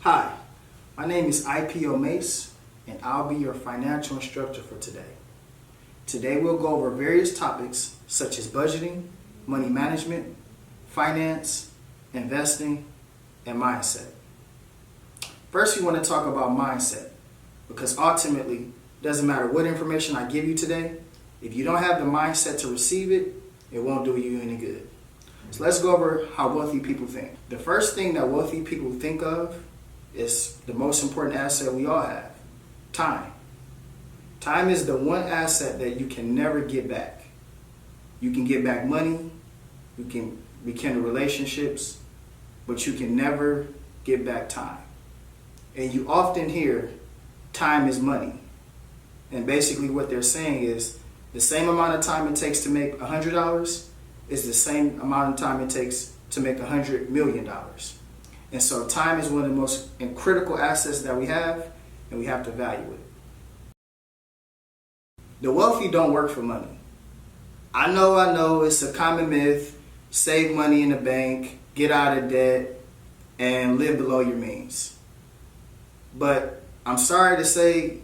Hi, my name is IPO Mace, and I'll be your financial instructor for today. Today we'll go over various topics such as budgeting, money management, finance, investing, and mindset. First, we want to talk about mindset because ultimately, it doesn't matter what information I give you today, if you don't have the mindset to receive it, it won't do you any good. So let's go over how wealthy people think. The first thing that wealthy people think of is the most important asset we all have, time. Time is the one asset that you can never get back. You can get back money, you can rekindle relationships, but you can never get back time. And you often hear time is money. And basically what they're saying is the same amount of time it takes to make $100 is the same amount of time it takes to make $100 million. And so time is one of the most critical assets that we have, and we have to value it. The wealthy don't work for money. I know, it's a common myth. Save money in the bank, get out of debt, and live below your means. But I'm sorry to say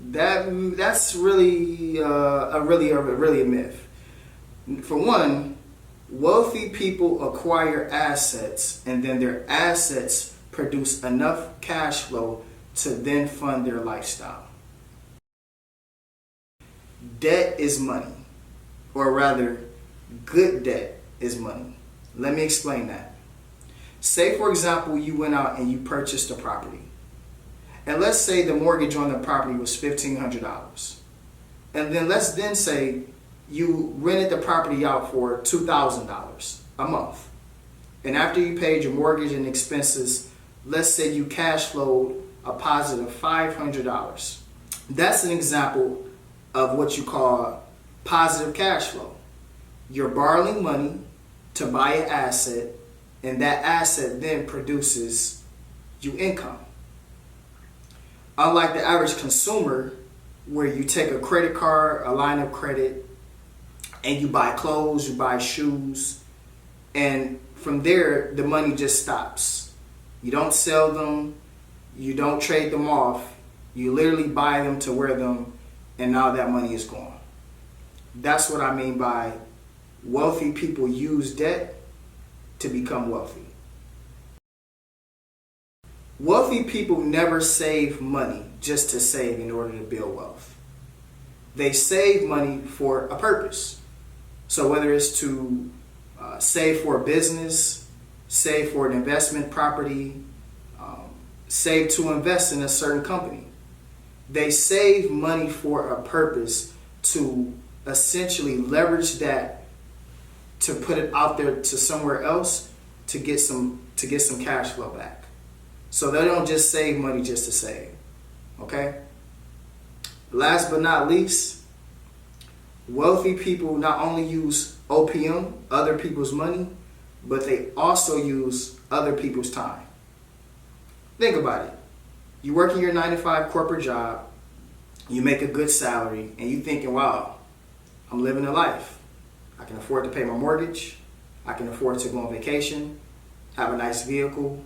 that's really a myth. For one, wealthy people acquire assets, and then their assets produce enough cash flow to then fund their lifestyle. Debt is money, or rather, good debt is money. Let me explain that. Say, for example, you went out and you purchased a property. And let's say the mortgage on the property was $1,500. And then let's then say you rented the property out for $2,000 a month. And after you paid your mortgage and expenses, let's say you cash flowed a positive $500. That's an example of what you call positive cash flow. You're borrowing money to buy an asset, and that asset then produces you income. Unlike the average consumer, where you take a credit card, a line of credit, and you buy clothes, you buy shoes, and from there, the money just stops. You don't sell them, you don't trade them off, you literally buy them to wear them, and now that money is gone. That's what I mean by wealthy people use debt to become wealthy. Wealthy people never save money just to save in order to build wealth. They save money for a purpose. So whether it's to save for a business, save for an investment property, save to invest in a certain company. They save money for a purpose to essentially leverage that to put it out there to somewhere else to get some cash flow back. So they don't just save money just to save. Okay? Last but not least, wealthy people not only use OPM, other people's money, but they also use other people's time. Think about it. You work in your 9-to-5 corporate job, you make a good salary, and you thinking, wow, I'm living a life. I can afford to pay my mortgage. I can afford to go on vacation, have a nice vehicle,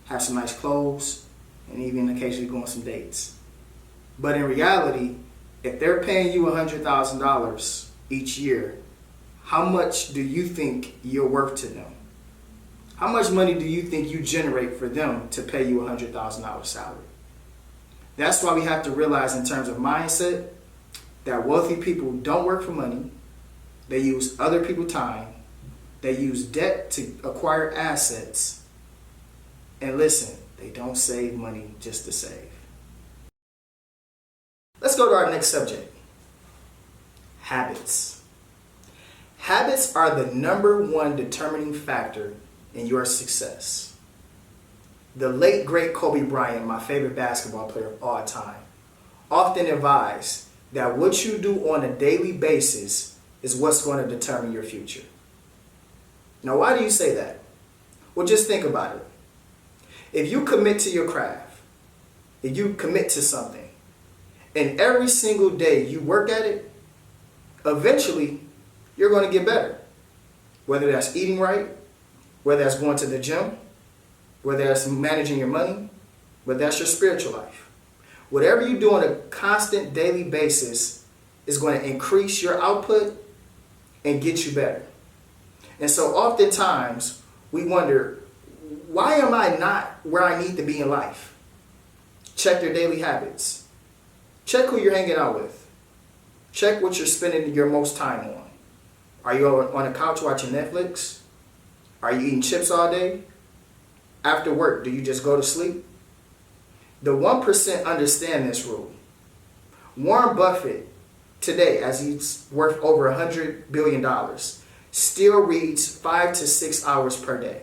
have some nice clothes, and even occasionally go on some dates. But in reality, if they're paying you $100,000 each year, how much do you think you're worth to them? How much money do you think you generate for them to pay you a $100,000 salary? That's why we have to realize in terms of mindset that wealthy people don't work for money. They use other people's time. They use debt to acquire assets. And listen, they don't save money just to save. Let's go to our next subject. Habits. Habits are the number one determining factor in your success. The late, great Kobe Bryant, my favorite basketball player of all time, often advised that what you do on a daily basis is what's going to determine your future. Now, why do you say that? Well, just think about it. If you commit to your craft, if you commit to something, and every single day you work at it, eventually you're going to get better. Whether that's eating right, whether that's going to the gym, whether that's managing your money, but that's your spiritual life. Whatever you do on a constant daily basis is going to increase your output and get you better. And so oftentimes we wonder, why am I not where I need to be in life? Check your daily habits. Check who you're hanging out with. Check what you're spending your most time on. Are you on a couch watching Netflix? Are you eating chips all day? After work, do you just go to sleep? The 1% understand this rule. Warren Buffett, today, as he's worth over $100 billion, still reads 5 to 6 hours per day.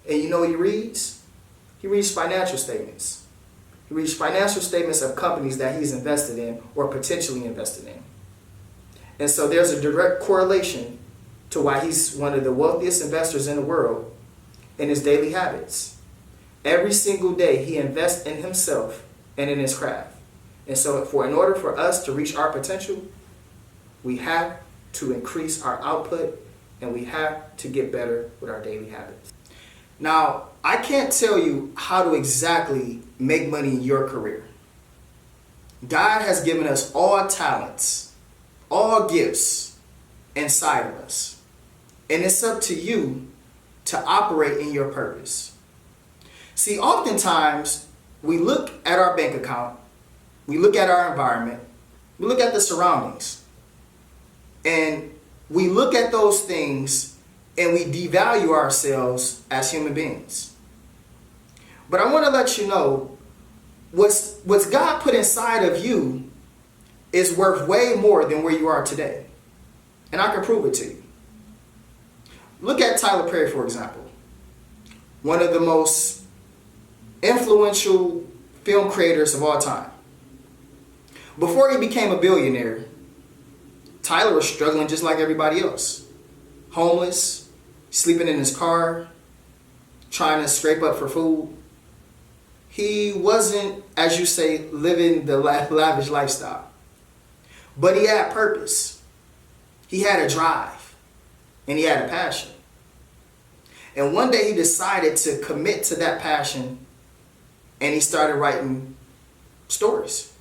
And you know what he reads? He reads financial statements. He reads financial statements of companies that he's invested in or potentially invested in. And so there's a direct correlation to why he's one of the wealthiest investors in the world in his daily habits. Every single day he invests in himself and in his craft. And so in order for us to reach our potential, we have to increase our output and we have to get better with our daily habits. Now, I can't tell you how to exactly make money in your career. God has given us all talents, all gifts inside of us. And it's up to you to operate in your purpose. See, oftentimes we look at our bank account, we look at our environment, we look at the surroundings, and we look at those things and we devalue ourselves as human beings. But I want to let you know, what's God put inside of you is worth way more than where you are today. And I can prove it to you. Look at Tyler Perry, for example. One of the most influential film creators of all time. Before he became a billionaire, Tyler was struggling just like everybody else. Homeless, sleeping in his car, trying to scrape up for food. He wasn't, as you say, living the lavish lifestyle. But he had purpose. He had a drive. And he had a passion. And one day he decided to commit to that passion and he started writing stories.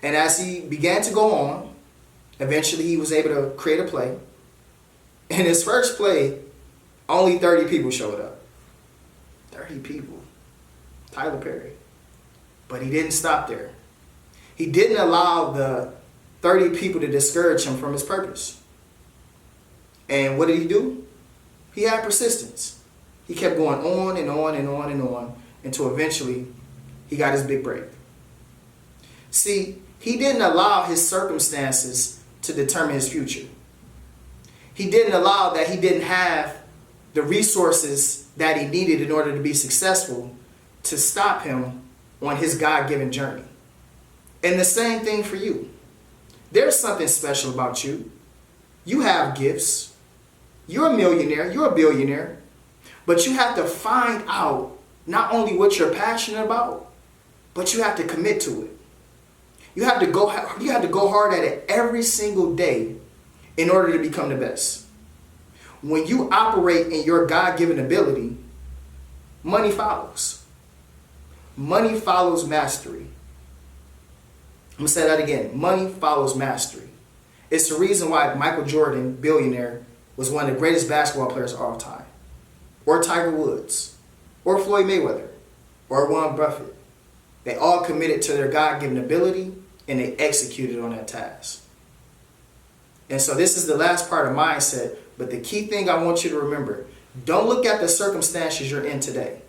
And as he began to go on, eventually he was able to create a play. In his first play, only 30 people showed up. 30 people. Tyler Perry. But he didn't stop there. He didn't allow the 30 people to discourage him from his purpose. And what did he do? He had persistence. He kept going on and on and on and on until eventually he got his big break. See, he didn't allow his circumstances to determine his future. He didn't allow that he didn't have the resources that he needed in order to be successful to stop him on his God-given journey. And the same thing for you. There's something special about you. You have gifts. You're a millionaire. You're a billionaire. But you have to find out not only what you're passionate about, but you have to commit to it. You have to go hard at it every single day in order to become the best. When you operate in your God-given ability, money follows. Money follows mastery. I'm going to say that again. Money follows mastery. It's the reason why Michael Jordan, billionaire, was one of the greatest basketball players of all time. Or Tiger Woods. Or Floyd Mayweather. Or Warren Buffett. They all committed to their God-given ability and they executed on that task. And so this is the last part of mindset. But the key thing I want you to remember, don't look at the circumstances you're in today.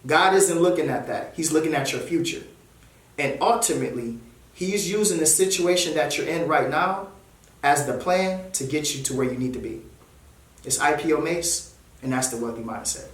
God isn't looking at that. He's looking at your future. And ultimately, he's using the situation that you're in right now as the plan to get you to where you need to be. It's IPO Mace, and that's the Wealthy Mindset.